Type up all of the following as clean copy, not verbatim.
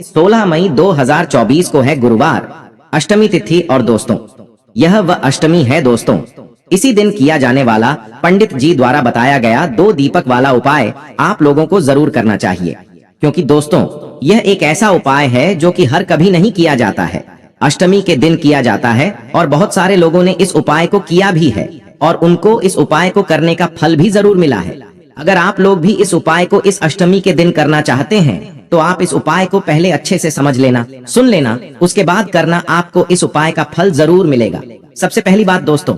16 मई 2024 को है गुरुवार, अष्टमी तिथि। और दोस्तों, यह वह अष्टमी है दोस्तों, इसी दिन किया जाने वाला पंडित जी द्वारा बताया गया 2 दीपक वाला उपाय आप लोगों को जरूर करना चाहिए, क्योंकि दोस्तों यह एक ऐसा उपाय है जो कि हर कभी नहीं किया जाता है। अष्टमी के दिन किया जाता है और बहुत सारे लोगों ने इस उपाय को किया भी है और उनको इस उपाय को करने का फल भी जरूर मिला है। अगर आप लोग भी इस उपाय को इस अष्टमी के दिन करना चाहते हैं तो आप इस उपाय को पहले अच्छे से समझ लेना, सुन लेना, उसके बाद करना, आपको इस उपाय का फल जरूर मिलेगा। सबसे पहली बात दोस्तों,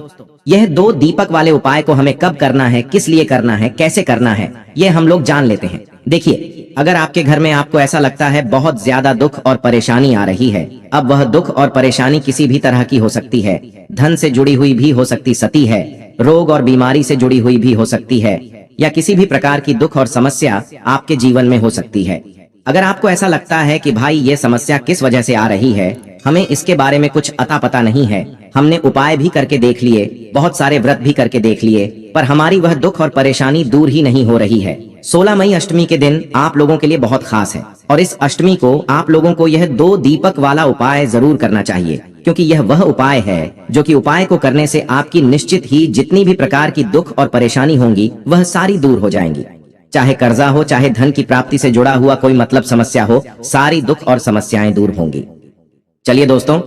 यह 2 दीपक वाले उपाय को हमें कब करना है, किस लिए करना है, कैसे करना है, ये हम लोग जान लेते हैं। देखिए, अगर आपके घर में आपको ऐसा लगता है बहुत ज्यादा दुख और परेशानी आ रही है, अब वह दुख और परेशानी किसी भी तरह की हो सकती है, धन से जुड़ी हुई भी हो सकती है, रोग और बीमारी से जुड़ी हुई भी हो सकती है, या किसी भी प्रकार की दुख और समस्या आपके जीवन में हो सकती है। अगर आपको ऐसा लगता है कि भाई ये समस्या किस वजह से आ रही है, हमें इसके बारे में कुछ अता पता नहीं है, हमने उपाय भी करके देख लिए, बहुत सारे व्रत भी करके देख लिए, पर हमारी वह दुख और परेशानी दूर ही नहीं हो रही है। 16 मई अष्टमी के दिन आप लोगों के लिए बहुत खास है और इस अष्टमी को आप लोगों को यह 2 दीपक वाला उपाय जरूर करना चाहिए, क्योंकि यह वह उपाय है जो कि उपाय को करने से आपकी निश्चित ही जितनी भी प्रकार की दुख और परेशानी होंगी वह सारी दूर हो जाएंगी। चाहे कर्जा हो, चाहे धन की प्राप्ति से जुड़ा हुआ कोई मतलब समस्या हो, सारी दुख और समस्याएं दूर होंगी। चलिए दोस्तों,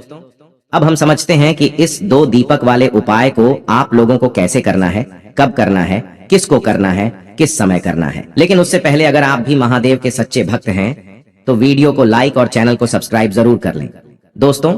अब हम समझते हैं कि इस 2 दीपक वाले उपाय को आप लोगों को कैसे करना है, कब करना है, किसको करना है, किस समय करना है। लेकिन उससे पहले अगर आप भी महादेव के सच्चे भक्त हैं तो वीडियो को लाइक और चैनल को सब्सक्राइब जरूर कर लें। दोस्तों,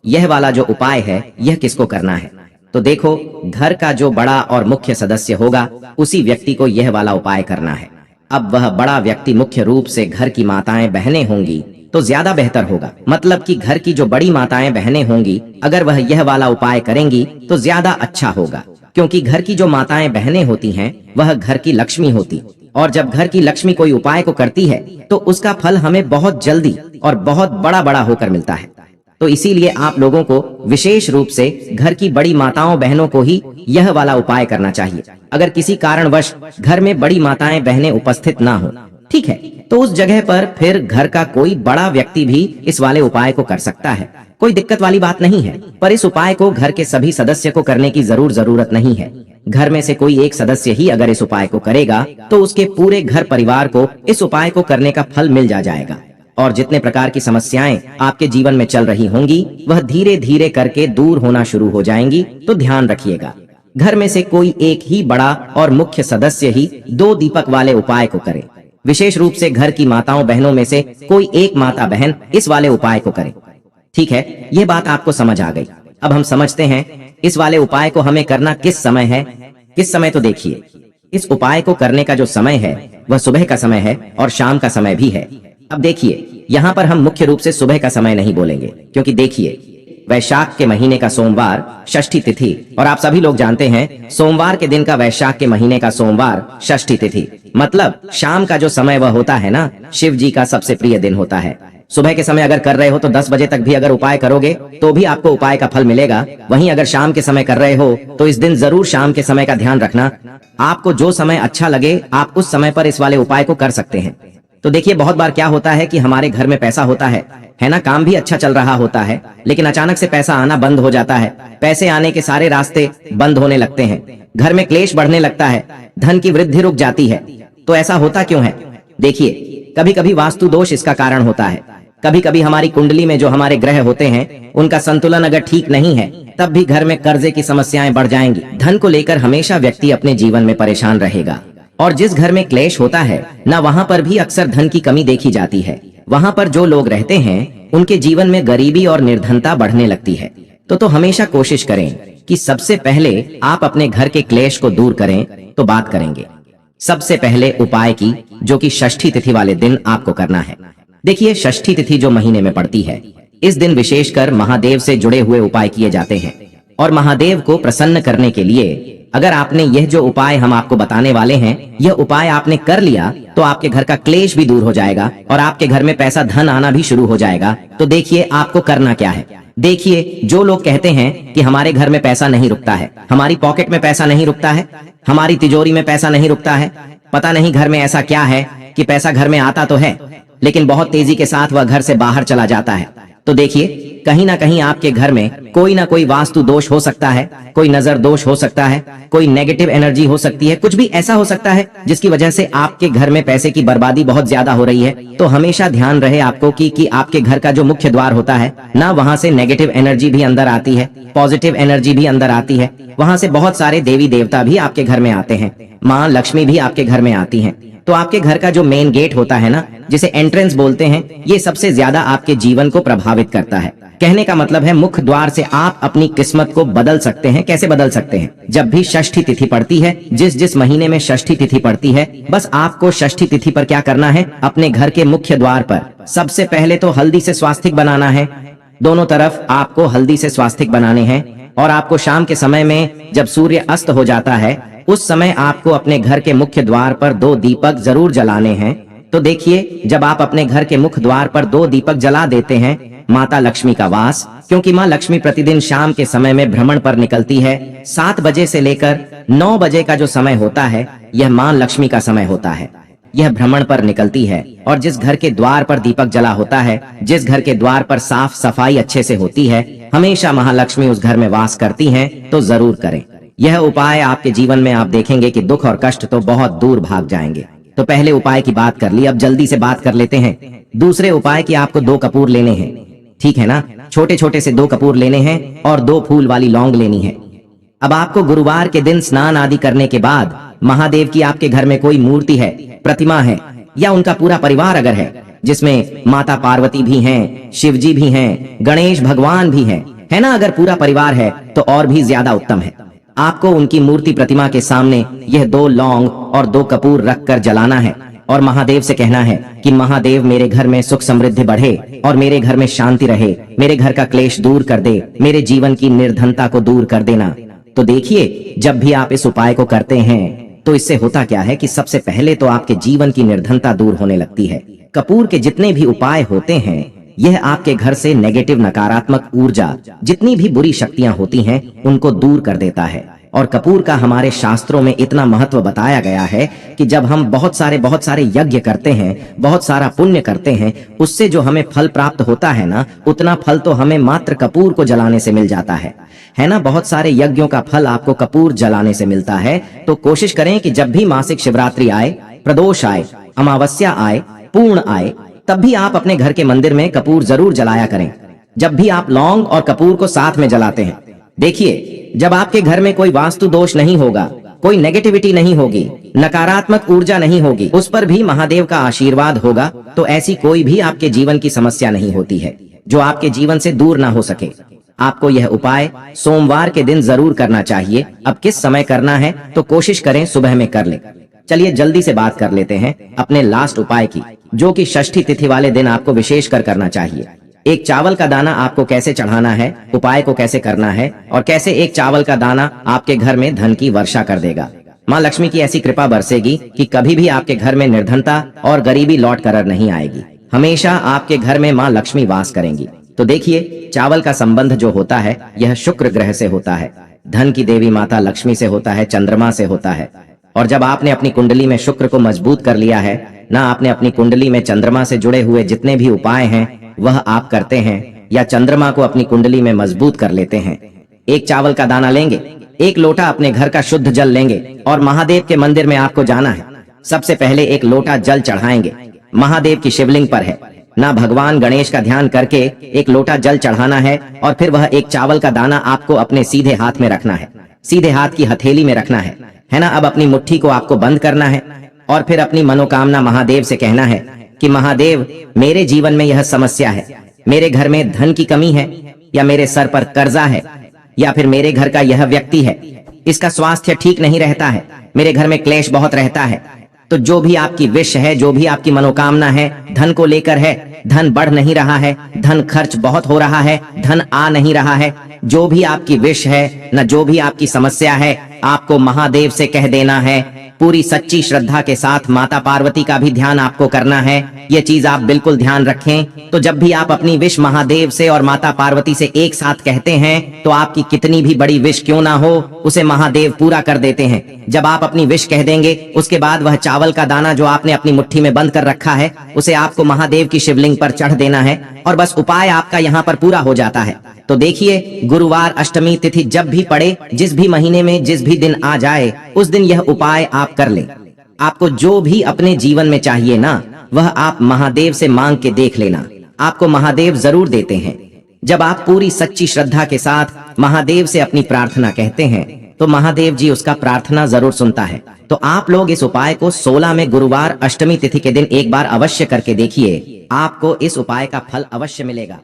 यह वाला जो उपाय है यह किसको करना है, तो देखो, घर का जो बड़ा और मुख्य सदस्य होगा उसी व्यक्ति को यह वाला उपाय करना है। अब वह बड़ा व्यक्ति मुख्य रूप से घर की माताएं बहनें होंगी तो ज्यादा बेहतर होगा, मतलब कि घर की जो बड़ी माताएं बहनें होंगी अगर वह यह वाला उपाय करेंगी तो ज्यादा अच्छा होगा, क्योंकि घर की जो माताएं बहनें होती हैं वह घर की लक्ष्मी होती, और जब घर की लक्ष्मी कोई उपाय को करती है तो उसका फल हमें बहुत जल्दी और बहुत बड़ा बड़ा होकर मिलता है। तो इसीलिए आप लोगों को विशेष रूप से घर की बड़ी माताओं बहनों को ही यह वाला उपाय करना चाहिए। अगर किसी कारणवश घर में बड़ी माताएं बहनें उपस्थित ना हो, ठीक है, तो उस जगह पर फिर घर का कोई बड़ा व्यक्ति भी इस वाले उपाय को कर सकता है, कोई दिक्कत वाली बात नहीं है। पर इस उपाय को घर के सभी सदस्य को करने की जरूरत नहीं है। घर में से कोई एक सदस्य ही अगर इस उपाय को करेगा तो उसके पूरे घर परिवार को इस उपाय को करने का फल मिल जाएगा, और जितने प्रकार की समस्याएं आपके जीवन में चल रही होंगी वह धीरे धीरे करके दूर होना शुरू हो जाएंगी। तो ध्यान रखिएगा, घर में से कोई एक ही बड़ा और मुख्य सदस्य ही 2 दीपक वाले उपाय को करे। विशेष रूप से घर की माताओं बहनों में से कोई एक माता बहन इस वाले उपाय को करे। ठीक है, यह बात आपको समझ आ गई। अब हम समझते हैं इस वाले उपाय को हमें करना किस समय है। किस समय, तो देखिए, इस उपाय को करने का जो समय है वह सुबह का समय है और शाम का समय भी है। अब देखिए, यहाँ पर हम मुख्य रूप से सुबह का समय नहीं बोलेंगे, क्योंकि देखिए, वैशाख के महीने का सोमवार षष्ठी तिथि, और आप सभी लोग जानते हैं सोमवार के दिन का, वैशाख के महीने का सोमवार षष्ठी तिथि, मतलब शाम का जो समय वह होता है ना, शिव जी का सबसे प्रिय दिन होता है। सुबह के समय अगर कर रहे हो तो 10 बजे तक भी अगर उपाय करोगे तो भी आपको उपाय का फल मिलेगा। वहीं अगर शाम के समय कर रहे हो तो इस दिन जरूर शाम के समय का ध्यान रखना। आपको जो समय अच्छा लगे आप उस समय पर इस वाले उपाय को कर सकते हैं। तो देखिए, बहुत बार क्या होता है कि हमारे घर में पैसा होता है ना, काम भी अच्छा चल रहा होता है, लेकिन अचानक से पैसा आना बंद हो जाता है, पैसे आने के सारे रास्ते बंद होने लगते हैं, घर में क्लेश बढ़ने लगता है, धन की वृद्धि रुक जाती है। तो ऐसा होता क्यों है? देखिए, कभी कभी वास्तु दोष इसका कारण होता है। कभी कभी हमारी कुंडली में जो हमारे ग्रह होते हैं उनका संतुलन अगर ठीक नहीं है तब भी घर में कर्जे की समस्याएं बढ़ जाएंगी। धन को लेकर हमेशा व्यक्ति अपने जीवन में परेशान रहेगा, और जिस घर में क्लेश होता है ना, वहाँ पर भी अक्सर धन की कमी देखी जाती है। वहाँ पर जो लोग रहते हैं उनके जीवन में गरीबी और निर्धनता बढ़ने लगती है। तो हमेशा कोशिश करें कि सबसे पहले आप अपने घर के क्लेश को दूर करें। तो बात करेंगे सबसे पहले उपाय की, जो कि षष्ठी तिथि वाले दिन आपको करना है। देखिए, षष्ठी तिथि जो महीने में पड़ती है, इस दिन विशेषकर महादेव से जुड़े हुए उपाय किए जाते हैं, और महादेव को प्रसन्न करने के लिए अगर आपने यह जो उपाय हम आपको बताने वाले हैं यह उपाय आपने कर लिया तो आपके घर का क्लेश भी दूर हो जाएगा और आपके घर में पैसा धन आना भी शुरू हो जाएगा। तो देखिए, आपको करना क्या है। देखिए, जो लोग कहते हैं कि हमारे घर में पैसा नहीं रुकता है, हमारी पॉकेट में पैसा नहीं रुकता है, हमारी तिजोरी में पैसा नहीं रुकता है, पता नहीं घर में ऐसा क्या है कि पैसा घर में आता तो है लेकिन बहुत तेजी के साथ वह घर से बाहर चला जाता है। तो देखिए, कहीं ना कहीं आपके घर में कोई ना कोई वास्तु दोष हो सकता है, कोई नजर दोष हो सकता है, कोई नेगेटिव एनर्जी हो सकती है, कुछ भी ऐसा हो सकता है जिसकी वजह से आपके घर में पैसे की बर्बादी बहुत ज्यादा हो रही है। तो हमेशा ध्यान रहे आपको कि आपके घर का जो मुख्य द्वार होता है ना, वहां से नेगेटिव एनर्जी भी अंदर आती है, पॉजिटिव एनर्जी भी अंदर आती है। वहां से बहुत सारे देवी देवता भी आपके घर में आते हैं, माँ लक्ष्मी भी आपके घर में आती हैं। तो आपके घर का जो मेन गेट होता है ना, जिसे एंट्रेंस बोलते हैं, ये सबसे ज्यादा आपके जीवन को प्रभावित करता है। कहने का मतलब है, मुख्य द्वार से आप अपनी किस्मत को बदल सकते हैं। कैसे बदल सकते हैं? जब भी षष्ठी तिथि पड़ती है, जिस महीने में षष्ठी तिथि पड़ती है, बस आपको षष्ठी तिथि पर क्या करना है, अपने घर के मुख्य द्वार पर सबसे पहले तो हल्दी से स्वास्तिक बनाना है। दोनों तरफ आपको हल्दी से स्वास्तिक बनाने हैं। और आपको शाम के समय में जब सूर्य अस्त हो जाता है, उस समय आपको अपने घर के मुख्य द्वार पर 2 दीपक जरूर जलाने हैं। तो देखिए, जब आप अपने घर के मुख्य द्वार पर 2 दीपक जला देते हैं, माता लक्ष्मी का वास, क्योंकि माँ लक्ष्मी प्रतिदिन शाम के समय में भ्रमण पर निकलती है। 7 बजे से लेकर 9 बजे का जो समय होता है, यह माँ लक्ष्मी का समय होता है। यह भ्रमण पर निकलती है, और जिस घर के द्वार पर दीपक जला होता है, जिस घर के द्वार पर साफ सफाई अच्छे से होती है, हमेशा महालक्ष्मी उस घर में वास करती हैं। तो जरूर करें यह उपाय। आपके जीवन में आप देखेंगे कि दुख और कष्ट तो बहुत दूर भाग जाएंगे। तो पहले उपाय की बात कर ली, अब जल्दी से बात कर लेते हैं दूसरे उपाय की। आपको 2 कपूर लेने हैं, ठीक है ना? छोटे छोटे से 2 कपूर लेने हैं और 2 फूल वाली लौंग लेनी है। अब आपको गुरुवार के दिन स्नान आदि करने के बाद महादेव की, आपके घर में कोई मूर्ति है, प्रतिमा है, या उनका पूरा परिवार अगर है, जिसमें माता पार्वती भी हैं, शिव जी भी हैं, गणेश भगवान भी हैं, है ना? अगर पूरा परिवार है तो और भी ज्यादा उत्तम है। आपको उनकी मूर्ति प्रतिमा के सामने यह 2 लौंग और 2 कपूर रखकर जलाना है और महादेव से कहना है कि महादेव, मेरे घर में सुख समृद्धि बढ़े और मेरे घर में शांति रहे, मेरे घर का क्लेश दूर कर दे, मेरे जीवन की निर्धनता को दूर कर देना। तो देखिए, जब भी आप इस उपाय को करते हैं तो इससे होता क्या है कि सबसे पहले तो आपके जीवन की निर्धनता दूर होने लगती है। कपूर के जितने भी उपाय होते हैं, यह आपके घर से नेगेटिव नकारात्मक ऊर्जा, जितनी भी बुरी शक्तियां होती हैं, उनको दूर कर देता है। और कपूर का हमारे शास्त्रों में इतना महत्व बताया गया है कि जब हम बहुत सारे यज्ञ करते हैं, बहुत सारा पुण्य करते हैं, उससे जो हमें फल प्राप्त होता है ना, उतना फल तो हमें मात्र कपूर को जलाने से मिल जाता है ना? बहुत सारे यज्ञों का फल आपको कपूर जलाने से मिलता है। तो कोशिश करें कि जब भी मासिक शिवरात्रि आए, प्रदोष आए, अमावस्या आए, पूर्ण आए, तब भी आप अपने घर के मंदिर में कपूर जरूर जलाया करें। जब भी आप लौंग और कपूर को साथ में जलाते हैं, देखिए, जब आपके घर में कोई वास्तु दोष नहीं होगा, कोई नेगेटिविटी नहीं होगी, नकारात्मक ऊर्जा नहीं होगी, उस पर भी महादेव का आशीर्वाद होगा, तो ऐसी कोई भी आपके जीवन की समस्या नहीं होती है जो आपके जीवन से दूर ना हो सके। आपको यह उपाय सोमवार के दिन जरूर करना चाहिए। अब किस समय करना है तो कोशिश करें सुबह में कर ले। चलिए जल्दी से बात कर लेते हैं अपने लास्ट उपाय की, जो कि षष्ठी तिथि वाले दिन आपको विशेष कर करना चाहिए। एक चावल का दाना आपको कैसे चढ़ाना है, उपाय को कैसे करना है, और कैसे एक चावल का दाना आपके घर में धन की वर्षा कर देगा। माँ लक्ष्मी की ऐसी कृपा बरसेगी कि कभी भी आपके घर में निर्धनता और गरीबी लौट कर नहीं आएगी। हमेशा आपके घर में माँ लक्ष्मी वास करेंगी। तो देखिए, चावल का संबंध जो होता है, यह शुक्र ग्रह से होता है, धन की देवी माता लक्ष्मी से होता है, चंद्रमा से होता है। और जब आपने अपनी कुंडली में शुक्र को मजबूत कर लिया है ना, आपने अपनी कुंडली में चंद्रमा से जुड़े हुए जितने भी उपाय हैं वह आप करते हैं, या चंद्रमा को अपनी कुंडली में मजबूत कर लेते हैं। एक चावल का दाना लेंगे, 1 लोटा अपने घर का शुद्ध जल लेंगे, और महादेव के मंदिर में आपको जाना है। सबसे पहले 1 लोटा जल चढ़ाएंगे, महादेव की शिवलिंग पर है ना, भगवान गणेश का ध्यान करके 1 लोटा जल चढ़ाना है, और फिर वह 1 चावल का दाना आपको अपने सीधे हाथ में रखना है, सीधे हाथ की हथेली में रखना है ना। अब अपनी मुट्ठी को आपको बंद करना है, और फिर अपनी मनोकामना महादेव से कहना है कि महादेव, मेरे जीवन में यह समस्या है, मेरे घर में धन की कमी है, या मेरे सर पर कर्जा है, या फिर मेरे घर का यह व्यक्ति है, इसका स्वास्थ्य ठीक नहीं रहता है, मेरे घर में क्लेश बहुत रहता है। तो जो भी आपकी विश है, जो भी आपकी मनोकामना है, धन को लेकर है, धन बढ़ नहीं रहा है, धन खर्च बहुत हो रहा है, धन आ नहीं रहा है, जो भी आपकी विश है ना, जो भी आपकी समस्या है, आपको महादेव से कह देना है पूरी सच्ची श्रद्धा के साथ माता पार्वती का भी ध्यान आपको करना है। ये चीज आप बिल्कुल ध्यान रखें। तो जब भी आप अपनी विश महादेव से और माता पार्वती से एक साथ कहते हैं तो आपकी कितनी भी बड़ी विश क्यों ना हो उसे महादेव पूरा कर देते हैं। जब आप अपनी विश कह देंगे उसके बाद वह चावल का दाना जो आपने अपनी मुट्ठी में बंद कर रखा है उसे आपको महादेव की शिवलिंग पर चढ़ देना है और बस उपाय आपका यहाँ पर पूरा हो जाता है। तो देखिए, गुरुवार अष्टमी तिथि जब भी पड़े, जिस भी महीने में जिस भी दिन आ जाए, उस दिन यह उपाय आप कर लें। आपको जो भी अपने जीवन में चाहिए ना, वह आप महादेव से मांग के देख लेना, आपको महादेव जरूर देते हैं। जब आप पूरी सच्ची श्रद्धा के साथ महादेव से अपनी प्रार्थना कहते हैं तो महादेव जी उसका प्रार्थना जरूर सुनता है। तो आप लोग इस उपाय को 16 में गुरुवार अष्टमी तिथि के दिन एक बार अवश्य करके देखिए, आपको इस उपाय का फल अवश्य मिलेगा।